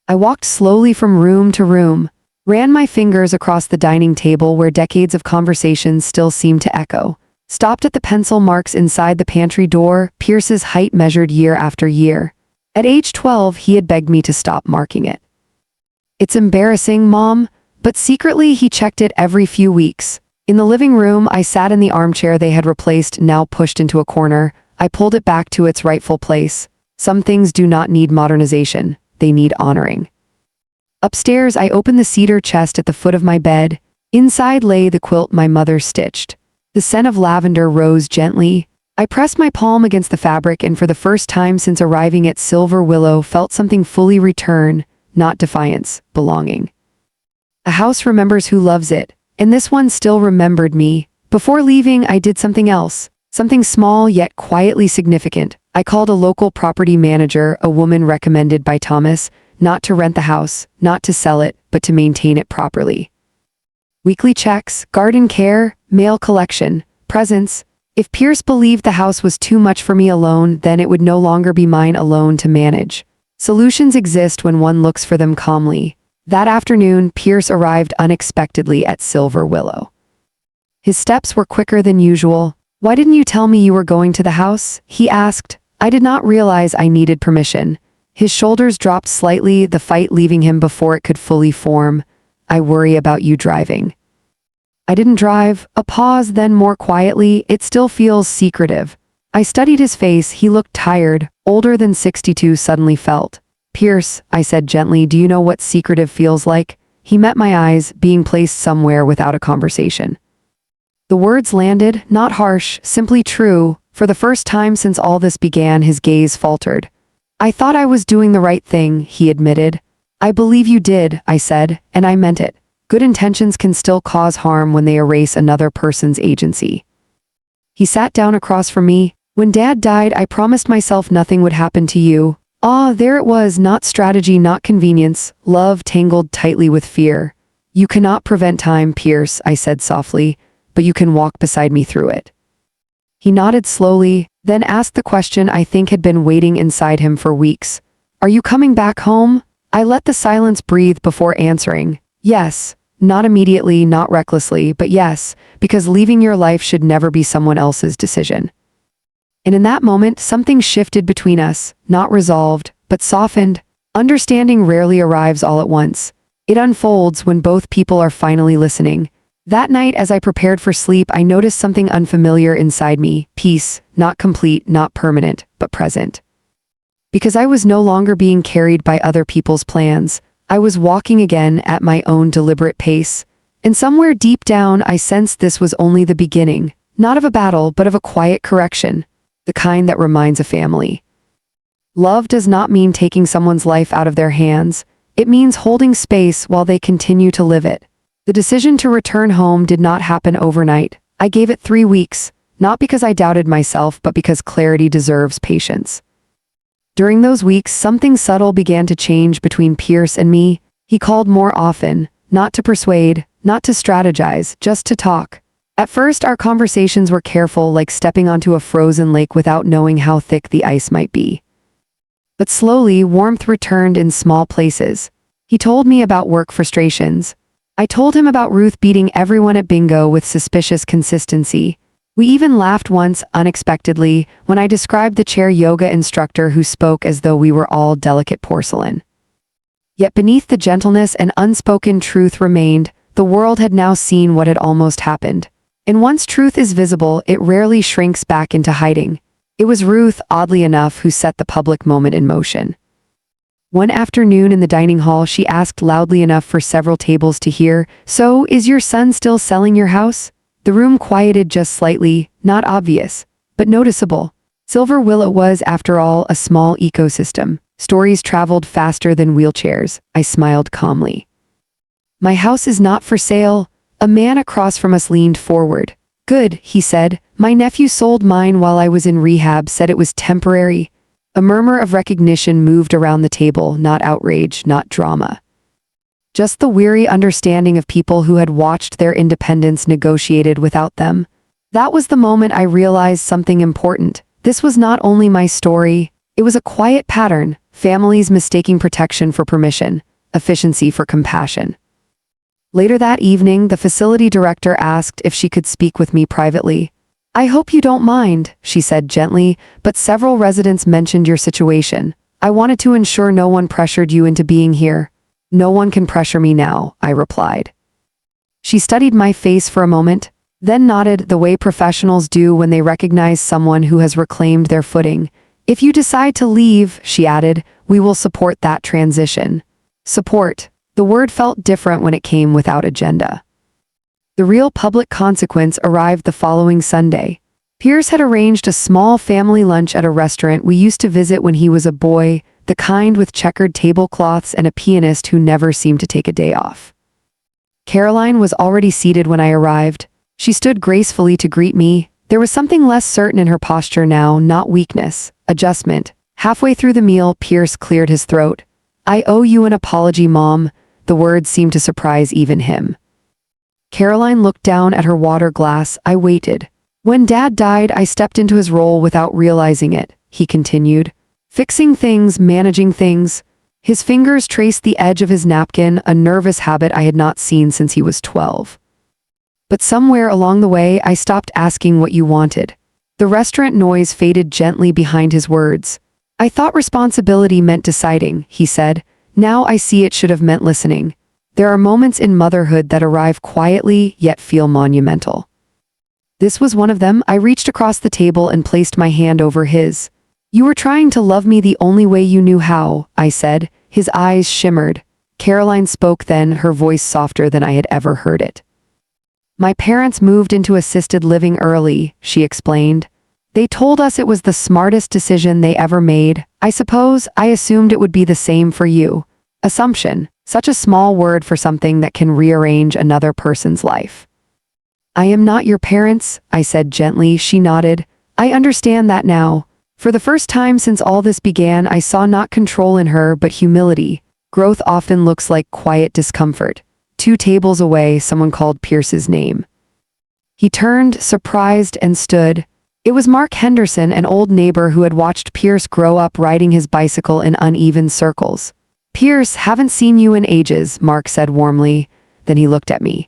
S1: I walked slowly from room to room, ran my fingers across the dining table where decades of conversations still seemed to echo, stopped at the pencil marks inside the pantry door, Pierce's height measured year after year. At age 12, he had begged me to stop marking it. It's embarrassing, Mom, but secretly he checked it every few weeks. In the living room, I sat in the armchair they had replaced, now pushed into a corner. I pulled it back to its rightful place. Some things do not need modernization, they need honoring. Upstairs, I opened the cedar chest at the foot of my bed. Inside lay the quilt my mother stitched. The scent of lavender rose gently. I pressed my palm against the fabric and for the first time since arriving at Silver Willow felt something fully return, not defiance, belonging. A house remembers who loves it, and this one still remembered me. Before leaving, I did something else, something small yet quietly significant. I called a local property manager, a woman recommended by Thomas, not to rent the house, not to sell it, but to maintain it properly. Weekly checks, garden care, mail collection, presents. If Pierce believed the house was too much for me alone, then it would no longer be mine alone to manage. Solutions exist when one looks for them calmly. That afternoon, Pierce arrived unexpectedly at Silver Willow. His steps were quicker than usual. Why didn't you tell me you were going to the house? He asked. I did not realize I needed permission. His shoulders dropped slightly, the fight leaving him before it could fully form. I worry about you driving. I didn't drive. A pause, then more quietly, it still feels secretive. I studied his face. He looked tired, older than 62 suddenly felt. Pierce, I said gently, do you know what secretive feels like? He met my eyes, being placed somewhere without a conversation. The words landed, not harsh, simply true. For the first time since all this began, his gaze faltered. I thought I was doing the right thing, he admitted. I believe you did, I said, and I meant it. Good intentions can still cause harm when they erase another person's agency. He sat down across from me. When Dad died, I promised myself nothing would happen to you. Ah, there it was, not strategy, not convenience, love tangled tightly with fear. You cannot prevent time, Pierce, I said softly, but you can walk beside me through it. He nodded slowly, then asked the question I think had been waiting inside him for weeks. Are you coming back home? I let the silence breathe before answering. Yes. Not immediately, not recklessly, but yes, because leaving your life should never be someone else's decision. And in that moment, something shifted between us, not resolved, but softened. Understanding rarely arrives all at once. It unfolds when both people are finally listening. That night, as I prepared for sleep, I noticed something unfamiliar inside me. Peace, not complete, not permanent, but present. Because I was no longer being carried by other people's plans. I was walking again at my own deliberate pace. And somewhere deep down, I sensed this was only the beginning, not of a battle, but of a quiet correction, the kind that reminds a family. Love does not mean taking someone's life out of their hands. It means holding space while they continue to live it. The decision to return home did not happen overnight. I gave it 3 weeks, not because I doubted myself, but because clarity deserves patience. During those weeks, something subtle began to change between Pierce and me. He called more often, not to persuade, not to strategize, just to talk. At first, our conversations were careful, like stepping onto a frozen lake without knowing how thick the ice might be. But slowly, warmth returned in small places. He told me about work frustrations. I told him about Ruth beating everyone at bingo with suspicious consistency. We even laughed once, unexpectedly, when I described the chair yoga instructor who spoke as though we were all delicate porcelain. Yet beneath the gentleness and unspoken truth remained. The world had now seen what had almost happened. And once truth is visible, it rarely shrinks back into hiding. It was Ruth, oddly enough, who set the public moment in motion. One afternoon in the dining hall, she asked loudly enough for several tables to hear, "So, is your son still selling your house?" The room quieted just slightly, not obvious, but noticeable. Silver Willow was, after all, a small ecosystem. Stories traveled faster than wheelchairs. I smiled calmly. "My house is not for sale." A man across from us leaned forward. "Good," he said. "My nephew sold mine while I was in rehab, said it was temporary." A murmur of recognition moved around the table, not outrage, not drama. Just the weary understanding of people who had watched their independence negotiated without them. That was the moment I realized something important. This was not only my story, it was a quiet pattern, families mistaking protection for permission, efficiency for compassion. Later that evening, the facility director asked if she could speak with me privately. "I hope you don't mind," she said gently, "but several residents mentioned your situation. I wanted to ensure no one pressured you into being here." "No one can pressure me now," I replied. She studied my face for a moment, then nodded the way professionals do when they recognize someone who has reclaimed their footing. "If you decide to leave," she added, "we will support that transition." Support. The word felt different when it came without agenda. The real public consequence arrived the following Sunday. Pierce had arranged a small family lunch at a restaurant we used to visit when he was a boy, the kind with checkered tablecloths and a pianist who never seemed to take a day off. Caroline was already seated when I arrived. She stood gracefully to greet me. There was something less certain in her posture now, not weakness, adjustment. Halfway through the meal, Pierce cleared his throat. "I owe you an apology, Mom." The words seemed to surprise even him. Caroline looked down at her water glass. I waited. "When Dad died, I stepped into his role without realizing it," he continued. "Fixing things, managing things." His fingers traced the edge of his napkin, a nervous habit I had not seen since he was 12. "But somewhere along the way, I stopped asking what you wanted." The restaurant noise faded gently behind his words. "I thought responsibility meant deciding," he said. "Now I see it should have meant listening. There are moments in motherhood that arrive quietly, yet feel monumental." This was one of them. I reached across the table and placed my hand over his. "You were trying to love me the only way you knew how," I said. His eyes shimmered. Caroline spoke then, her voice softer than I had ever heard it. "My parents moved into assisted living early," she explained. "They told us it was the smartest decision they ever made. I suppose I assumed it would be the same for you." Assumption, such a small word for something that can rearrange another person's life. "I am not your parents," I said gently. She nodded. "I understand that now." For the first time since all this began, I saw not control in her, but humility. Growth often looks like quiet discomfort. 2 tables away, someone called Pierce's name. He turned, surprised, and stood. It was Mark Henderson, an old neighbor who had watched Pierce grow up riding his bicycle in uneven circles. "Pierce, haven't seen you in ages," Mark said warmly. Then he looked at me.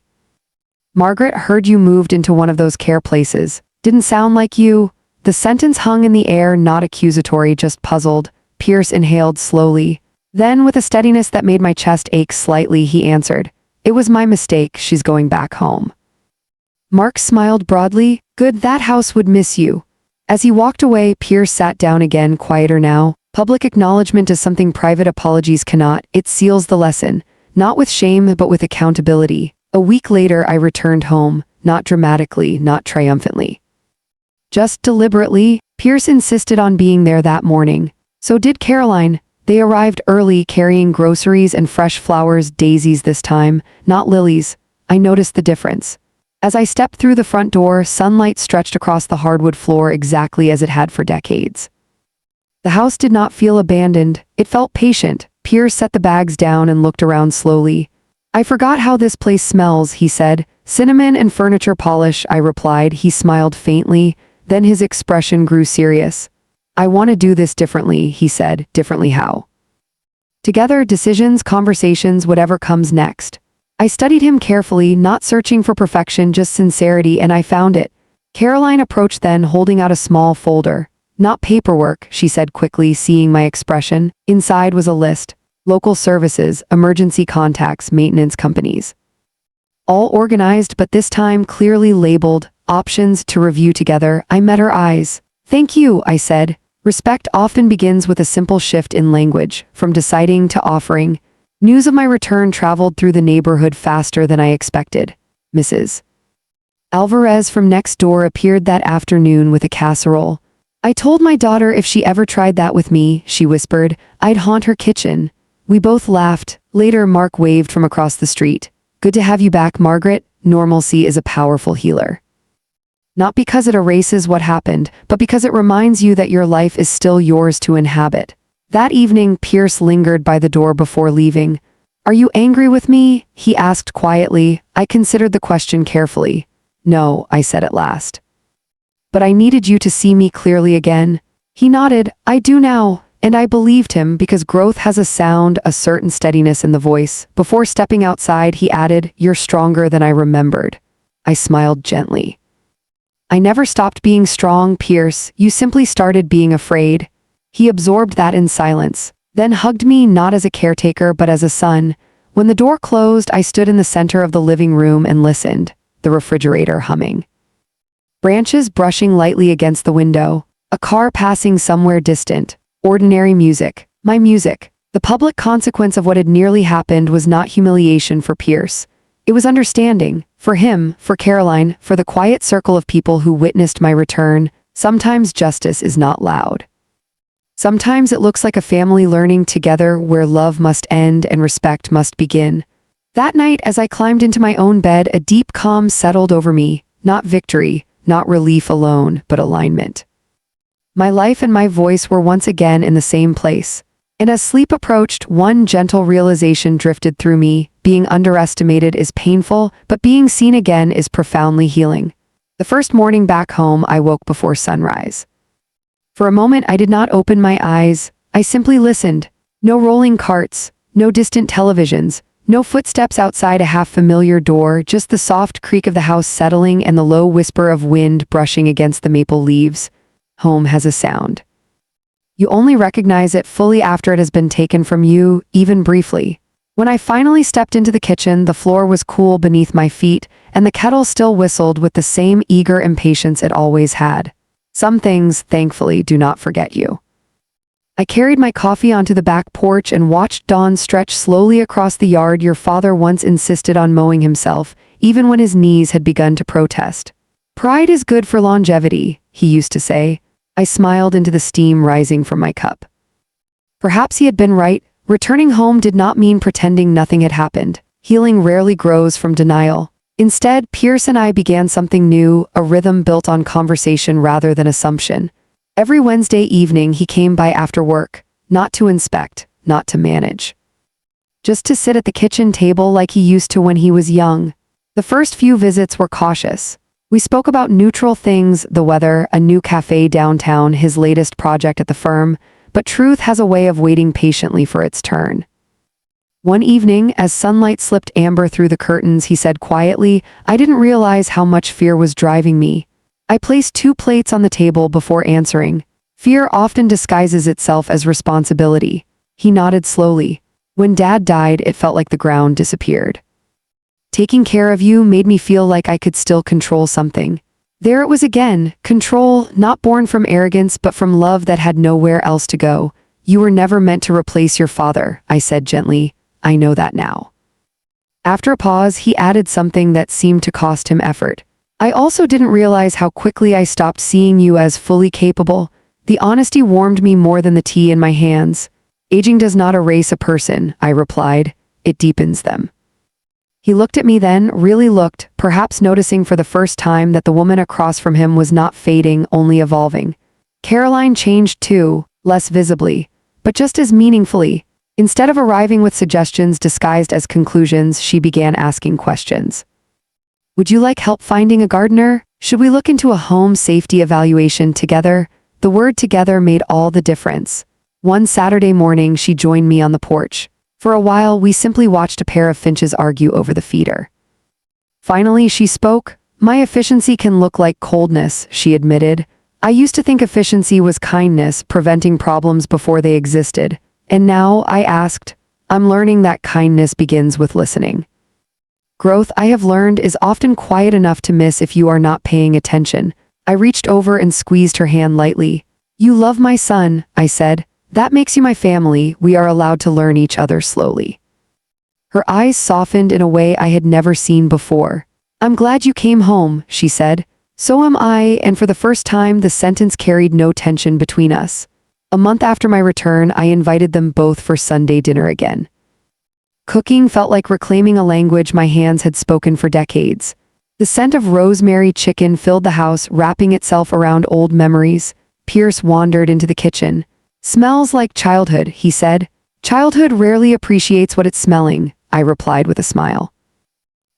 S1: "Margaret heard you moved into one of those care places. Didn't sound like you." The sentence hung in the air, not accusatory, just puzzled. Pierce inhaled slowly. Then, with a steadiness that made my chest ache slightly, he answered, "It was my mistake. She's going back home." Mark smiled broadly. "Good, that house would miss you." As he walked away, Pierce sat down again, quieter now. Public acknowledgement is something private apologies cannot. It seals the lesson, not with shame but with accountability. A week later I returned home, not dramatically, not triumphantly. Just deliberately. Pierce insisted on being there that morning. So did Caroline. They arrived early, carrying groceries and fresh flowers, daisies this time, not lilies. I noticed the difference. As I stepped through the front door, sunlight stretched across the hardwood floor exactly as it had for decades. The house did not feel abandoned, it felt patient. Pierce set the bags down and looked around slowly. I forgot how this place smells, he said. Cinnamon and furniture polish, I replied. He smiled faintly, then his expression grew serious. I want to do this differently, he said. Differently how? Together, decisions, conversations, whatever comes next. I studied him carefully, not searching for perfection, just sincerity, and I found it. Caroline approached then, holding out a small folder. Not paperwork, she said quickly, seeing my expression. Inside was a list. Local services, emergency contacts, maintenance companies. All organized, but this time clearly labeled. Options to review together. I met her eyes. Thank you, I said. Respect often begins with a simple shift in language, from deciding to offering. News of my return traveled through the neighborhood faster than I expected. Mrs. Alvarez from next door appeared that afternoon with a casserole. I told my daughter if she ever tried that with me, she whispered, I'd haunt her kitchen. We both laughed. Later, Mark waved from across the street. Good to have you back, Margaret. Normalcy is a powerful healer. Not because it erases what happened, but because it reminds you that your life is still yours to inhabit. That evening, Pierce lingered by the door before leaving. Are you angry with me? He asked quietly. I considered the question carefully. No, I said at last. But I needed you to see me clearly again. He nodded. I do now. And I believed him because growth has a sound, a certain steadiness in the voice. Before stepping outside, he added, You're stronger than I remembered. I smiled gently. I never stopped being strong, Pierce. You simply started being afraid. He absorbed that in silence, then hugged me not as a caretaker but as a son. When the door closed, I stood in the center of the living room and listened, the refrigerator humming. Branches brushing lightly against the window, a car passing somewhere distant, ordinary music, my music. The public consequence of what had nearly happened was not humiliation for Pierce. It was understanding, for him, for Caroline, for the quiet circle of people who witnessed my return. Sometimes justice is not loud. Sometimes it looks like a family learning together where love must end and respect must begin. That night, as I climbed into my own bed, a deep calm settled over me, not victory, not relief alone, but alignment. My life and my voice were once again in the same place. And as sleep approached, one gentle realization drifted through me. Being underestimated is painful, but being seen again is profoundly healing. The first morning back home, I woke before sunrise. For a moment, I did not open my eyes. I simply listened. No rolling carts, no distant televisions, no footsteps outside a half-familiar door, just the soft creak of the house settling and the low whisper of wind brushing against the maple leaves. Home has a sound. You only recognize it fully after it has been taken from you, even briefly. When I finally stepped into the kitchen, the floor was cool beneath my feet, and the kettle still whistled with the same eager impatience it always had. Some things, thankfully, do not forget you. I carried my coffee onto the back porch and watched dawn stretch slowly across the yard your father once insisted on mowing himself, even when his knees had begun to protest. Pride is good for longevity, he used to say. I smiled into the steam rising from my cup. Perhaps he had been right. Returning home did not mean pretending nothing had happened. Healing rarely grows from denial. Instead, Pierce and I began something new, a rhythm built on conversation rather than assumption. Every Wednesday evening he came by after work, not to inspect, not to manage. Just to sit at the kitchen table like he used to when he was young. The first few visits were cautious. We spoke about neutral things, the weather, a new cafe downtown, his latest project at the firm, but truth has a way of waiting patiently for its turn. One evening, as sunlight slipped amber through the curtains, he said quietly, I didn't realize how much fear was driving me. I placed 2 plates on the table before answering. Fear often disguises itself as responsibility. He nodded slowly. When Dad died, it felt like the ground disappeared. Taking care of you made me feel like I could still control something. There it was again, control, not born from arrogance but from love that had nowhere else to go. You were never meant to replace your father, I said gently. I know that now. After a pause, he added something that seemed to cost him effort. I also didn't realize how quickly I stopped seeing you as fully capable. The honesty warmed me more than the tea in my hands. Aging does not erase a person, I replied. It deepens them. He looked at me then, really looked, perhaps noticing for the first time that the woman across from him was not fading, only evolving. Caroline changed too, less visibly, but just as meaningfully. Instead of arriving with suggestions disguised as conclusions, she began asking questions. Would you like help finding a gardener? Should we look into a home safety evaluation together? The word together made all the difference. One Saturday morning, she joined me on the porch. For a while, we simply watched a pair of finches argue over the feeder. Finally, she spoke. My efficiency can look like coldness, she admitted. I used to think efficiency was kindness, preventing problems before they existed. And now, I asked, I'm learning that kindness begins with listening. Growth, I have learned, is often quiet enough to miss if you are not paying attention. I reached over and squeezed her hand lightly. You love my son, I said. That makes you my family. We are allowed to learn each other slowly. Her eyes softened in a way I had never seen before. I'm glad you came home, she said. So am I, and for the first time the sentence carried no tension between us. A month after my return, I invited them both for Sunday dinner again. Cooking felt like reclaiming a language my hands had spoken for decades. The scent of rosemary chicken filled the house, wrapping itself around old memories. Pierce wandered into the kitchen. Smells like childhood, he said. Childhood rarely appreciates what it's smelling, I replied with a smile.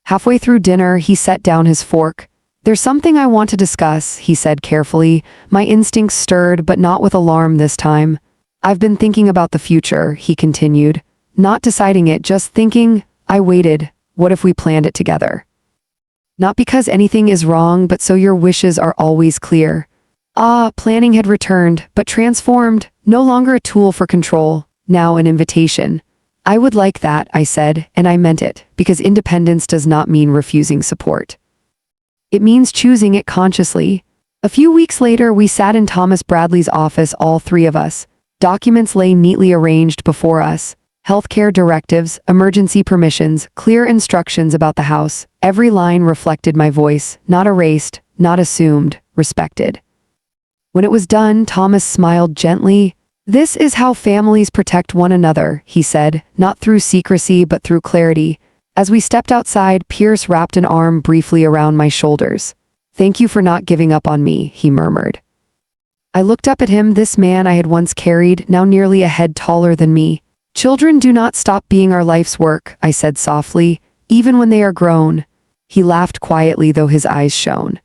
S1: Halfway through dinner, he set down his fork. There's something I want to discuss, he said carefully. My instincts stirred, but not with alarm this time. I've been thinking about the future, he continued. Not deciding it, just thinking. I waited. What if we planned it together? Not because anything is wrong, but so your wishes are always clear. Planning had returned, but transformed, no longer a tool for control, now an invitation. I would like that, I said, and I meant it, because independence does not mean refusing support. It means choosing it consciously. A few weeks later, we sat in Thomas Bradley's office, all three of us. Documents lay neatly arranged before us. Healthcare directives, emergency permissions, clear instructions about the house. Every line reflected my voice, not erased, not assumed, respected. When it was done, Thomas smiled gently. This is how families protect one another, he said, not through secrecy but through clarity. As we stepped outside, Pierce wrapped an arm briefly around my shoulders. Thank you for not giving up on me, he murmured. I looked up at him, this man I had once carried, now nearly a head taller than me. Children do not stop being our life's work, I said softly, even when they are grown. He laughed quietly, though his eyes shone.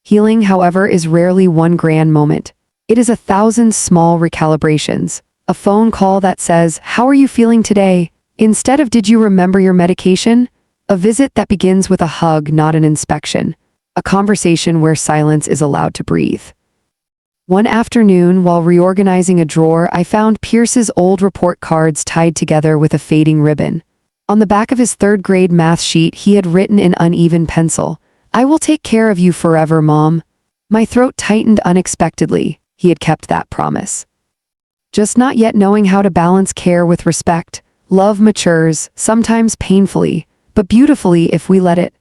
S1: Healing, however, is rarely one grand moment. It is 1,000 small recalibrations. A phone call that says, "How are you feeling today?" instead of "Did you remember your medication?" A visit that begins with a hug, not an inspection. A conversation where silence is allowed to breathe. One afternoon, while reorganizing a drawer, I found Pierce's old report cards tied together with a fading ribbon. On the back of his third-grade math sheet, he had written in uneven pencil, "I will take care of you forever, Mom." My throat tightened unexpectedly. He had kept that promise. Just not yet knowing how to balance care with respect. Love matures, sometimes painfully, but beautifully if we let it.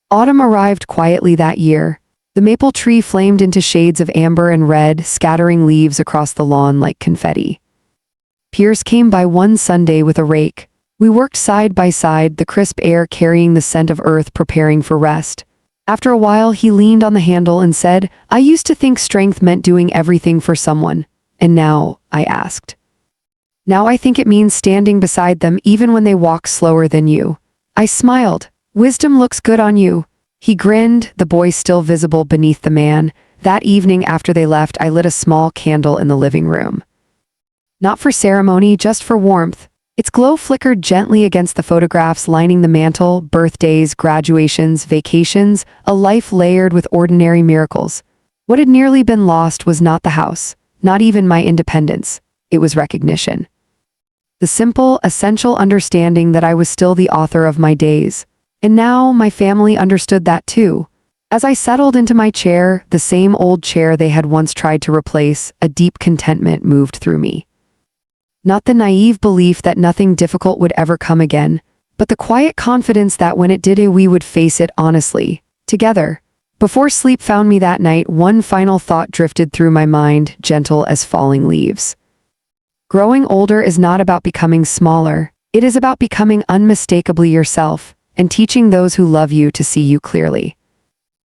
S1: Autumn arrived quietly that year. The maple tree flamed into shades of amber and red, scattering leaves across the lawn like confetti. Pierce came by one Sunday with a rake. We worked side by side, the crisp air carrying the scent of earth, preparing for rest. After a while, he leaned on the handle and said, "I used to think strength meant doing everything for someone. And now," I asked. "Now I think it means standing beside them even when they walk slower than you." I smiled. "Wisdom looks good on you." He grinned, the boy still visible beneath the man. That evening after they left, I lit a small candle in the living room. Not for ceremony, just for warmth. Its glow flickered gently against the photographs lining the mantel, birthdays, graduations, vacations, a life layered with ordinary miracles. What had nearly been lost was not the house, not even my independence. It was recognition. The simple, essential understanding that I was still the author of my days. And now my family understood that too. As I settled into my chair, the same old chair they had once tried to replace, a deep contentment moved through me. Not the naive belief that nothing difficult would ever come again, but the quiet confidence that when it did, we would face it honestly, together. Before sleep found me that night, one final thought drifted through my mind, gentle as falling leaves. Growing older is not about becoming smaller. It is about becoming unmistakably yourself and teaching those who love you to see you clearly.